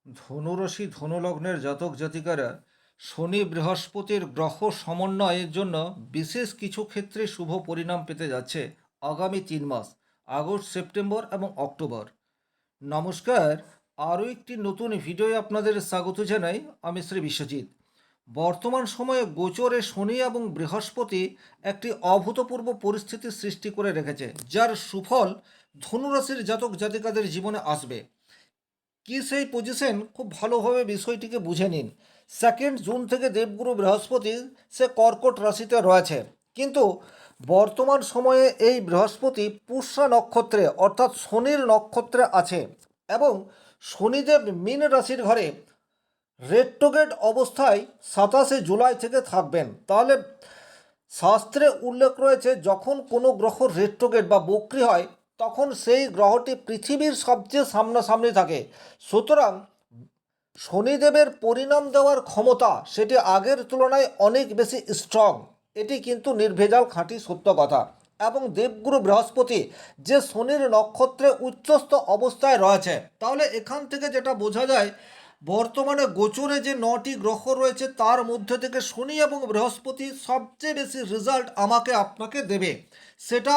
ধনুরাশি ধনুলগ্নের জাতক জাতিকারা শনি বৃহস্পতির গ্রহ সমন্বয়ের জন্য বিশেষ কিছু ক্ষেত্রে শুভ পরিণাম পেতে যাচ্ছে আগামী 3 মাস, আগস্ট, সেপ্টেম্বর এবং অক্টোবর। নমস্কার, আরও একটি নতুন ভিডিওয় আপনাদের স্বাগত জানাই। আমি শ্রী বিশ্বজিৎ। বর্তমান সময়ে গোচরে শনি এবং বৃহস্পতি একটি অভূতপূর্ব পরিস্থিতির সৃষ্টি করে রেখেছে, যার সুফল ধনুরাশির জাতক জাতিকাদের জীবনে আসবে। কি সেই পজিশন, খুব ভালোভাবে বিষয়টিকে বুঝে নিন। 2 জুন থেকে দেবগুরু বৃহস্পতি সে কর্কট রাশিতে রয়েছে, কিন্তু বর্তমান সময়ে এই বৃহস্পতি পুষ্যা নক্ষত্রে অর্থাৎ শনির নক্ষত্রে আছে এবং শনিদেব মীন রাশির ঘরে রেট্রোগেট অবস্থায় 27 জুলাই থেকে থাকবেন। তাহলে শাস্ত্রে উল্লেখ রয়েছে, যখন কোনো গ্রহ রেট্রোগেট বা বক্রী হয় তখন সেই গ্রহটি পৃথিবীর সবচেয়ে সামনাসামনি থাকে। সুতরাং শনিদেবের পরিণাম দেওয়ার ক্ষমতা সেটি আগের তুলনায় অনেক বেশি স্ট্রং। এটি কিন্তু নির্ভেজাল খাঁটি সত্য কথা। এবং দেবগুরু বৃহস্পতি যে শনির নক্ষত্রে উচ্চস্থ অবস্থায় রয়েছে, তাহলে এখান থেকে যেটা বোঝা যায়, বর্তমানে গোচরে যে 9টি গ্রহ রয়েছে তার মধ্যে থেকে শনি এবং বৃহস্পতি সবচেয়ে বেশি রেজাল্ট আমাকে আপনাকে দেবে। সেটা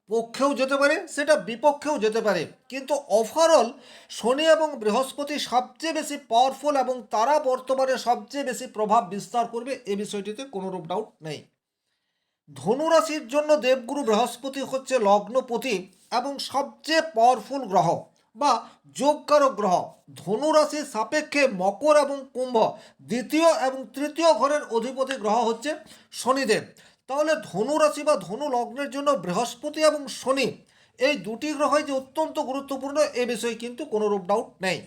পক্ষেও যেতে পারে, সেটা বিপক্ষেও যেতে পারে, কিন্তু ওভারঅল শনি এবং বৃহস্পতি সবচেয়ে বেশি পাওয়ারফুল এবং তারা বর্তমানে সবচেয়ে বেশি প্রভাব বিস্তার করবে, এ বিষয়টিতে কোনোরূপ ডাউট নেই। ধনুরাশির জন্য দেবগুরু বৃহস্পতি হচ্ছে লগ্নপতি এবং সবচেয়ে পাওয়ারফুল গ্রহ বা যোগকারক গ্রহ। ধনুরাশির সাপেক্ষে মকর এবং কুম্ভ দ্বিতীয় এবং তৃতীয় ঘরের অধিপতি গ্রহ হচ্ছে শনিদেব। তাহলে ধনুরাশি বা ধনু লগ্নের জন্য বৃহস্পতি এবং শনি এই দুটি গ্রহই যে অত্যন্ত গুরুত্বপূর্ণ, এ বিষয়ে কিন্তু কোনোরূপ ডাউট নেই।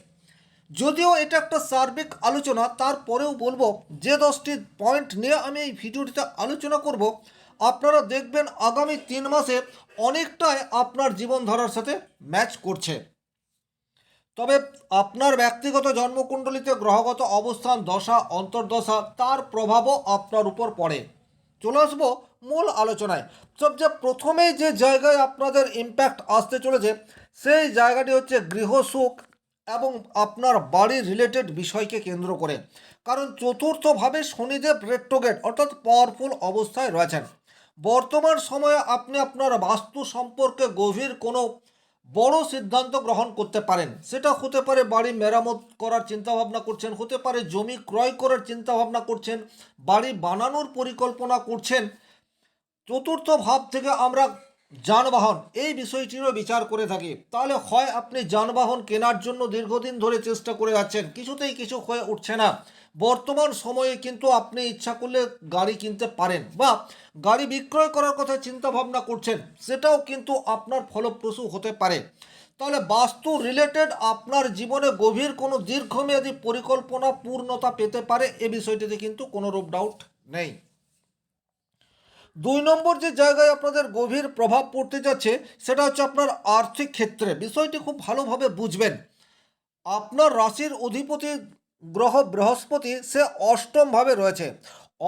যদিও এটা একটা সার্বিক আলোচনা, তারপরেও বলবো যে 10টি পয়েন্ট নিয়ে আমি এই ভিডিওটিতে আলোচনা করব, আপনারা দেখবেন আগামী 3 মাসে অনেকটাই আপনার জীবনধারার সাথে ম্যাচ করছে। তবে আপনার ব্যক্তিগত জন্মকুণ্ডলিতে গ্রহগত অবস্থান, দশা, অন্তর্দশা, তার প্রভাবও আপনার উপর পড়ে। চলে আসবো মূল আলোচনায়। সবচেয়ে প্রথমে যে জায়গায় আপনাদের ইম্প্যাক্ট আসতে চলেছে সেই জায়গাটি হচ্ছে গৃহসুখ এবং আপনার বাড়ির রিলেটেড বিষয়কে কেন্দ্র করে। কারণ চতুর্থভাবে শনিদেব রেট্রোগেট অর্থাৎ পাওয়ারফুল অবস্থায় রয়েছেন। বর্তমান সময়ে আপনি আপনার বাস্তু সম্পর্কে গভীর কোনো বড় সিদ্ধান্ত গ্রহণ করতে পারেন। সেটা হতে পারে বাড়ি মেরামত করার চিন্তাভাবনা করছেন, হতে পারে জমি ক্রয় করার চিন্তাভাবনা করছেন, বাড়ি বানানোর পরিকল্পনা করছেন। চতুর্থ ভাব থেকে আমরা যানবাহন এই বিষয়টিরও বিচার করে থাকি। তাহলে হয় আপনি যানবাহন কেনার জন্য দীর্ঘদিন ধরে চেষ্টা করে যাচ্ছেন, কিছুতেই কিছু হয়ে উঠছে না। বর্তমান সময়ে কিন্তু আপনি ইচ্ছা করলে গাড়ি কিনতে পারেন, বা গাড়ি বিক্রয় করার কথা চিন্তা ভাবনা করছেন, সেটাও কিন্তু আপনার ফলপ্রসূ হতে পারে। তাহলে বাস্তু রিলেটেড আপনার জীবনে গভীর কোনো দীর্ঘমেয়াদী পরিকল্পনা পূর্ণতা পেতে পারে, এ বিষয়টিতে কিন্তু কোনোরূপ ডাউট নেই। 2 নম্বর যে জায়গায় আপনাদের গভীর প্রভাব পড়তে যাচ্ছে সেটা হচ্ছে আপনার আর্থিক ক্ষেত্রে। বিষয়টি খুব ভালোভাবে বুঝবেন। আপনার রাশির অধিপতি গ্রহ বৃহস্পতি সে অষ্টমভাবে রয়েছে।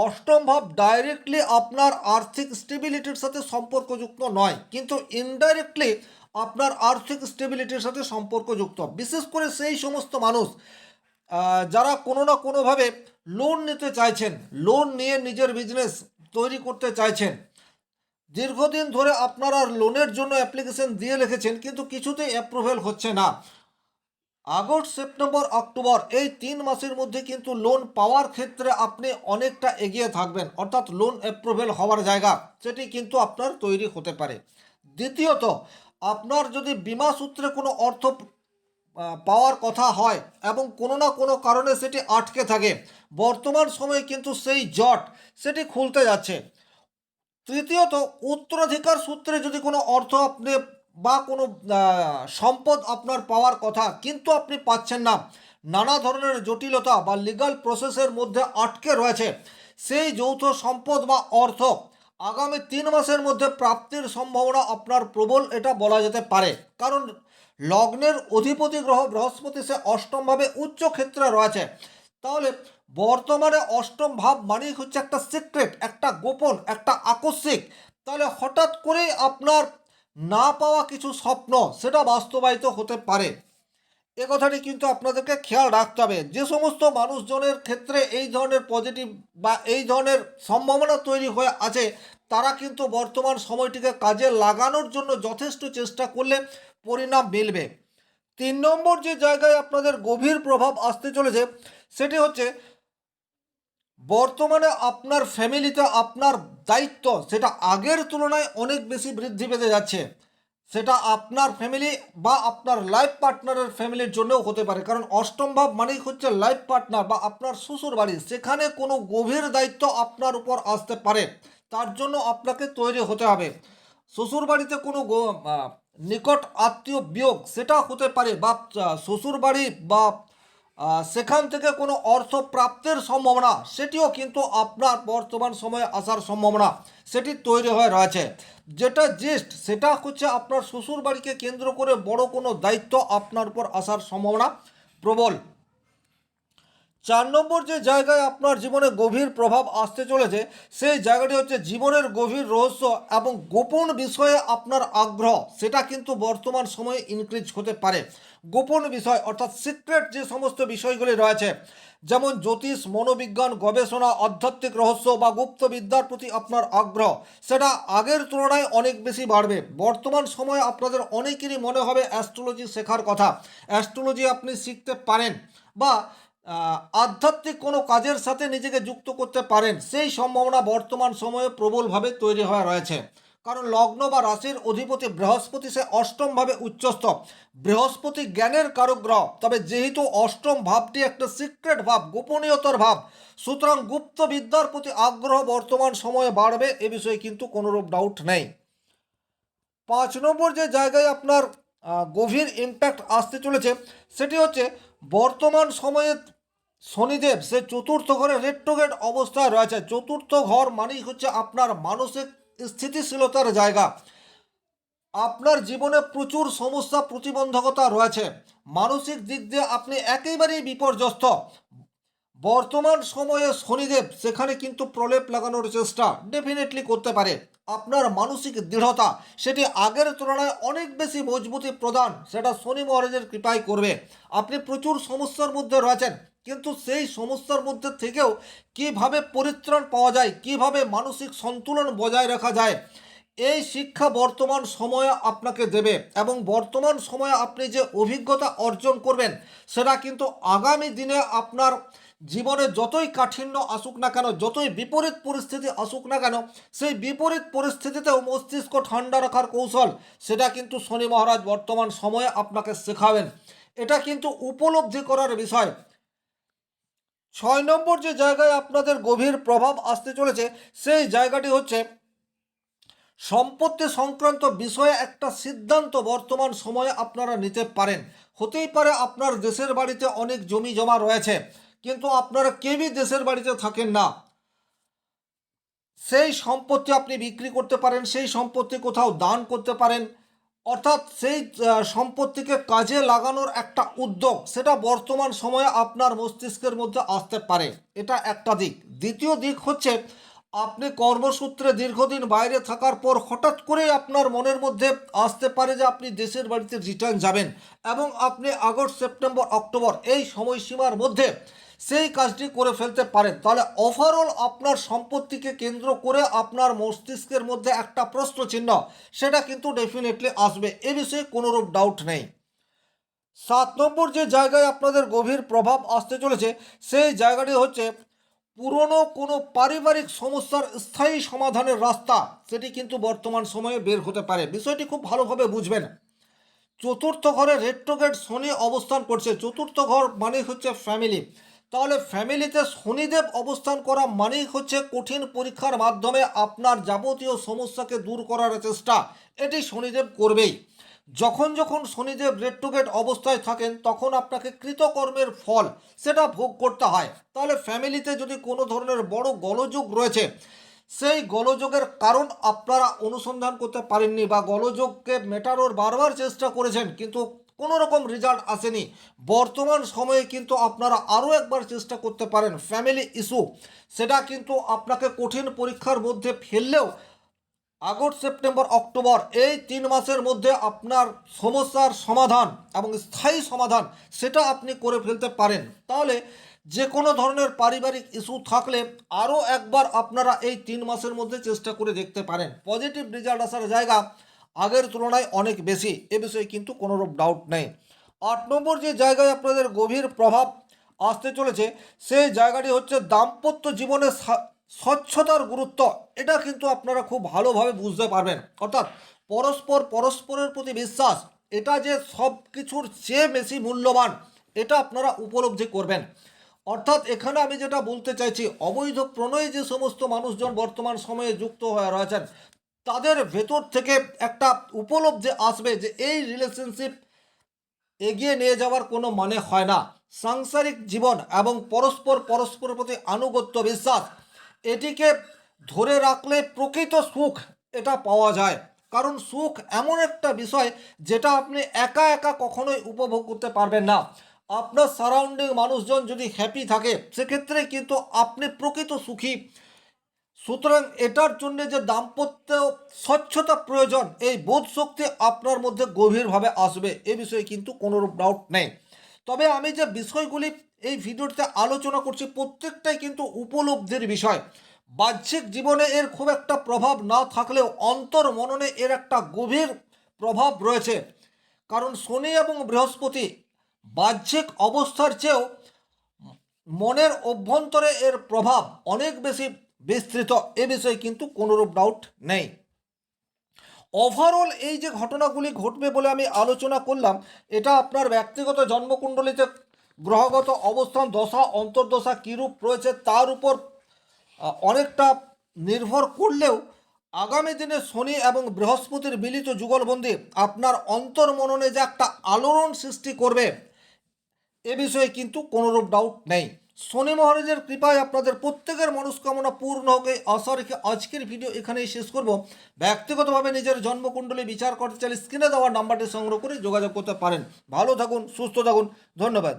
অষ্টম ভাব ডাইরেক্টলি আপনার আর্থিক স্টেবিলিটির সাথে সম্পর্কযুক্ত নয়, কিন্তু ইনডাইরেক্টলি আপনার আর্থিক স্টেবিলিটির সাথে সম্পর্কযুক্ত। বিশেষ করে সেই সমস্ত মানুষ যারা কোনো না কোনোভাবে লোন নিতে চাইছেন, লোন নিয়ে নিজের বিজনেস তৈরি করতে চাইছেন। দীর্ঘদিন ধরে আপনারা লোনের জন্য অ্যাপ্লিকেশন দিয়ে রেখেছেন, কিন্তু কিছুতেই অ্যাপ্রুভেল হচ্ছে না। আগস্ট, সেপ্টেম্বর, অক্টোবর এই 3 মাসের মধ্যে কিন্তু লোন পাওয়ার ক্ষেত্রে আপনি অনেকটা এগিয়ে থাকবেন, অর্থাৎ লোন অ্যাপ্রুভেল হওয়ার জায়গা সেটি কিন্তু আপনার তৈরি হতে পারে। দ্বিতীয়ত, আপনার যদি বিমা সূত্রে কোনো অর্থ পাওয়ার কথা হয় এবং কোনো না কোনো কারণে সেটি আটকে থাকে, বর্তমান সময়ে কিন্তু সেই জট সেটি খুলতে যাচ্ছে। তৃতীয়ত, উত্তরাধিকার সূত্রে যদি কোনো অর্থ আপনি বা কোনো সম্পদ আপনার পাওয়ার কথা কিন্তু আপনি পাচ্ছেন না, নানা ধরনের জটিলতা বা লিগাল প্রসেসের মধ্যে আটকে রয়েছে, সেই যৌথ সম্পদ বা অর্থ আগামী 3 মাসের মধ্যে প্রাপ্তির সম্ভাবনা আপনার প্রবল, এটা বলা যেতে পারে। কারণ লগ্নের অধিপতি গ্রহ বৃহস্পতি সে অষ্টমভাবে উচ্চ ক্ষেত্রে রয়েছে। তাহলে বর্তমানে অষ্টম ভাব মানেই হচ্ছে একটা সিক্রেট, একটা গোপন, একটা আকস্মিক। তাহলে হঠাৎ করেই আপনার না পাওয়া কিছু স্বপ্ন সেটা বাস্তবায়িত হতে পারে। এ কথাটি কিন্তু আপনাদেরকে খেয়াল রাখতে হবে। যে সমস্ত মানুষজনের ক্ষেত্রে এই ধরনের পজিটিভ বা এই ধরনের সম্ভাবনা তৈরি হয়ে আছে, তারা কিন্তু বর্তমান সময়টিকে কাজে লাগানোর জন্য যথেষ্ট চেষ্টা করলে পরিণাম মিলবে। 3 নম্বর যে জায়গায় আপনাদের গভীর প্রভাব আসতে চলেছে, সেটি হচ্ছে বর্তমানে আপনার ফ্যামিলিতে আপনার দায়িত্ব সেটা আগের তুলনায় অনেক বেশি বৃদ্ধি পেতে যাচ্ছে। সেটা আপনার ফ্যামিলি বা আপনার লাইফ পার্টনারের ফ্যামিলির জন্যও হতে পারে, কারণ অষ্টম ভাব মানেই হচ্ছে লাইফ পার্টনার বা আপনার শ্বশুর বাড়ি। সেখানে কোনো গভীর দায়িত্ব আপনার উপর আসতে পারে, তার জন্য আপনাকে তৈরি হতে হবে। শ্বশুর বাড়িতে কোনো নিকট আত্মীয় বিয়োগ সেটা হতে পারে, বা শ্বশুর বাড়ি বা সেখান থেকে কোনো অর্থ প্রাপ্তির সম্ভাবনা সেটিও কিন্তু আপনার বর্তমান সময়ে আসার সম্ভাবনা সেটি তৈরি হয়ে রয়েছে। যেটা জিস্ট সেটা হচ্ছে আপনার শ্বশুর বাড়িকে কেন্দ্র করে বড় কোনো দায়িত্ব আপনার উপর আসার সম্ভাবনা প্রবল। 4 নম্বর যে জায়গায় আপনার জীবনে গভীর প্রভাব আসতে চলেছে, সেই জায়গাটি হচ্ছে জীবনের গভীর রহস্য এবং গোপন বিষয়ে আপনার আগ্রহ সেটা কিন্তু বর্তমান সময়ে ইনক্রিজ হতে পারে। গোপন বিষয় অর্থাৎ সিক্রেট যে সমস্ত বিষয়গুলি রয়েছে, যেমন জ্যোতিষ, মনোবিজ্ঞান, গবেষণা, আধ্যাত্মিক রহস্য বা গুপ্ত বিদ্যার প্রতি আপনার আগ্রহ সেটা আগের তুলনায় অনেক বেশি বাড়বে। বর্তমান সময়ে আপনাদের অনেকেরই মনে হবে অ্যাস্ট্রোলজি শেখার কথা, অ্যাস্ট্রোলজি আপনি শিখতে পারেন বা আধ্যাত্মিক কোনো কাজের সাথে নিজেকে যুক্ত করতে পারেন, সেই সম্ভাবনা বর্তমান সময়ে প্রবলভাবে তৈরি হয়ে রয়েছে। কারণ লগ্ন বা রাশির অধিপতি বৃহস্পতি সে অষ্টমভাবে উচ্চস্থ। বৃহস্পতি জ্ঞানের কারক গ্রহ, তবে যেহেতু অষ্টম ভাবটি একটা সিক্রেট ভাব, গোপনীয়তার ভাব, সুতরাং গুপ্ত বিদ্যার প্রতি আগ্রহ বর্তমান সময়ে বাড়বে, এ বিষয়ে কিন্তু কোনোরূপ ডাউট নেই। 5 নম্বর যে জায়গায় আপনার গভীর ইম্প্যাক্ট আসতে চলেছে, সেটি হচ্ছে বর্তমান সময়ে শনিদেব সে চতুর্থ ঘরে রেট্রোগেট অবস্থায় রয়েছে। চতুর্থ ঘর মানেই হচ্ছে আপনার মানসিক স্থিতিশীলতার জায়গা। আপনার জীবনে প্রচুর সমস্যা প্রতিবন্ধকতা রয়েছে, মানসিক দিক দিয়ে আপনি একেবারেই বিপর্যস্ত। বর্তমান সময়ে শনিদেব সেখানে কিন্তু প্রলেপ লাগানোর চেষ্টা ডেফিনেটলি করতে পারে। আপনার মানসিক দৃঢ়তা সেটি আগের তুলনায় অনেক বেশি মজবুতি প্রদান সেটা শনি মহারাজের কৃপায় করবে। আপনি প্রচুর সমস্যার মধ্যে রয়েছেন, কিন্তু সেই সমস্যার মধ্যে থেকেও কিভাবে পরিত্রাণ পাওয়া যায়, কিভাবে মানসিক সন্তুলন বজায় রাখা যায়, এই শিক্ষা বর্তমান সময়ে আপনাকে দেবে। এবং বর্তমান সময়ে আপনি যে অভিজ্ঞতা অর্জন করবেন সেটা কিন্তু আগামী দিনে আপনার জীবনে যতই কাঠিন্য আসুক না কেন, যতই বিপরীত পরিস্থিতি আসুক না কেন, সেই বিপরীত পরিস্থিতিতেও মস্তিষ্ক ঠান্ডা রাখার কৌশল সেটা কিন্তু শনি মহারাজ বর্তমান সময়ে আপনাকে শেখাবেন। এটা কিন্তু উপলব্ধি করার বিষয়। 6 নম্বর যে জায়গায় আপনাদের গভীর প্রভাব আসতে চলেছে, সেই জায়গাটি হচ্ছে সম্পত্তি সংক্রান্ত বিষয়ে একটা সিদ্ধান্ত বর্তমান সময়ে আপনারা নিতে পারেন। হতেই পারে আপনার দেশের বাড়িতে অনেক জমি জমা রয়েছে, কিন্তু আপনারা কেউই দেশের বাড়িতে থাকেন না। সেই সম্পত্তি আপনি বিক্রি করতে পারেন, সেই সম্পত্তি কোথাও দান করতে পারেন, অর্থাৎ সেই সম্পত্তিকে কাজে লাগানোর একটা উদ্যোগ সেটা বর্তমান সময়ে আপনার মস্তিষ্কের মধ্যে আসতে পারে। এটা একটা দিক। দ্বিতীয় দিক হচ্ছে আপনি কর্মসূত্রে দীর্ঘদিন বাইরে থাকার পর হঠাৎ করেই আপনার মনের মধ্যে আসতে পারে যে আপনি দেশের বাড়িতে রিটার্ন যাবেন, এবং আপনি আগস্ট, সেপ্টেম্বর, অক্টোবর এই সময়সীমার মধ্যে সেই কাজটি করে ফেলতে পারেন। তাহলে ওভারঅল আপনার সম্পত্তিকে কেন্দ্র করে আপনার মস্তিষ্কের মধ্যে একটা প্রশ্ন চিহ্ন সেটা কিন্তু ডেফিনেটলি আসবে, এ বিষয়ে কোনোরূপ ডাউট নেই। 7 নম্বর যে জায়গায় আপনাদের গভীর প্রভাব আসতে চলেছে, সেই জায়গাটি হচ্ছে পুরনো কোনো পারিবারিক সমস্যার স্থায়ী সমাধানের রাস্তা সেটি কিন্তু বর্তমান সময়ে বের হতে পারে। বিষয়টি খুব ভালোভাবে বুঝবেন। চতুর্থ ঘরে রেট্রোগেট শনি অবস্থান করছে। চতুর্থ ঘর মানেই হচ্ছে ফ্যামিলি। তাহলে ফ্যামিলিতে শনিদেব অবস্থান করা মানেই হচ্ছে কঠিন পরীক্ষার মাধ্যমে আপনার যাবতীয় সমস্যাকে দূর করার চেষ্টা এটি শনিদেব করবেই। যখন যখন শনিদেব রেট্রোগেট অবস্থায় থাকেন তখন আপনাকে কৃতকর্মের ফল সেটা ভোগ করতে হয়। তাহলে ফ্যামিলিতে যদি কোনো ধরনের বড় গোলযোগ রয়েছে, সেই গোলযোগের কারণ আপনারা অনুসন্ধান করতে পারেননি, বা গোলযোগকে মেটানোর বারবার চেষ্টা করেছেন কিন্তু কোনো রকম রেজাল্ট আসেনি, বর্তমান সময়ে কিন্তু আপনারা আরও একবার চেষ্টা করতে পারেন। ফ্যামিলি ইস্যু সেটা কিন্তু আপনাকে কঠিন পরীক্ষার মধ্যে ফেললেও আগস্ট সেপ্টেম্বর অক্টোবর এই 3 মাসের মধ্যে আপনার সমস্যার সমাধান এবং স্থায়ী সমাধান সেটা আপনি করে ফেলতে পারেন। তাহলে যে কোনো ধরনের পারিবারিক ইস্যু থাকলে আরও একবার আপনারা এই 3 মাসের মধ্যে চেষ্টা করে দেখতে পারেন। পজিটিভ রেজাল্ট আসার জায়গা আগের তুলনায় অনেক বেশি, এ বিষয়ে কিন্তু কোনোরূপ ডাউট নেই। 8 নম্বর যে জায়গায় আপনাদের গভীর প্রভাব আসতে চলেছে সেই জায়গাটি হচ্ছে দাম্পত্য জীবনে স্বচ্ছতার গুরুত্ব। এটা কিন্তু আপনারা খুব ভালোভাবে বুঝতে পারবেন। অর্থাৎ পরস্পরের প্রতি বিশ্বাস, এটা যে সব কিছুর চেয়ে বেশি মূল্যবান, এটা আপনারা উপলব্ধি করবেন। অর্থাৎ এখানে আমি যেটা বলতে চাইছি, অবৈধ প্রণয়ে যে সমস্ত মানুষজন বর্তমান সময়ে যুক্ত হয়ে রয়েছেন তাদের ভেতর থেকে একটা উপলব্ধি আসবে যে এই রিলেশনশিপ এগিয়ে নিয়ে যাওয়ার কোনো মানে হয় না। সাংসারিক জীবন এবং পরস্পরের প্রতি আনুগত্য বিশ্বাস, এটিকে ধরে রাখলে প্রকৃত সুখ এটা পাওয়া যায়। কারণ সুখ এমন একটা বিষয় যেটা আপনি একা একা কখনোই উপভোগ করতে পারবেন না। আপনার সারাউন্ডিং মানুষজন যদি হ্যাপি থাকে সেক্ষেত্রে কিন্তু আপনি প্রকৃত সুখী। সুতরাং এটার জন্য যে দাম্পত্য স্বচ্ছতা প্রয়োজন, এই বোধ শক্তি আপনার মধ্যে গভীরভাবে আসবে, এ বিষয়ে কিন্তু কোনোরূপ ডাউট নেই। তবে আমি যে বিষয়গুলি এই ভিডিওতে আলোচনা করছি প্রত্যেকটাই কিন্তু উপলব্ধির বিষয়। বাহ্যিক জীবনে এর খুব একটা প্রভাব না থাকলেও অন্তর মননে এর একটা গভীর প্রভাব রয়েছে। কারণ শনি এবং বৃহস্পতি বাহ্যিক অবস্থার চেয়েও মনের অভ্যন্তরে এর প্রভাব অনেক বেশি বিস্তৃত, এ বিষয়ে কিন্তু কোনোরূপ ডাউট নেই। ওভারঅল এই যে ঘটনাগুলি ঘটবে বলে আমি আলোচনা করলাম, এটা আপনার ব্যক্তিগত জন্মকুণ্ডলিতে গ্রহগত অবস্থান, দশা অন্তর্দশা কীরূপ রয়েছে তার উপর অনেকটা নির্ভর করলেও আগামী দিনে শনি এবং বৃহস্পতির মিলিত যুগলবন্দি আপনার অন্তর্মননে যে একটা আলোড়ন সৃষ্টি করবে, এ বিষয়ে কিন্তু কোনোরূপ ডাউট নেই। শনি মহারাজের কৃপায় আপনাদের প্রত্যেকের মনস্কামনা পূর্ণ হোক এই আশা রেখে আজকের ভিডিও এখানেই শেষ করব। ব্যক্তিগতভাবে নিজের জন্মকুণ্ডলী বিচার করতে চাইলে স্ক্রিনে দেওয়ার নাম্বারটি সংগ্রহ করে যোগাযোগ করতে পারেন। ভালো থাকুন, সুস্থ থাকুন, ধন্যবাদ।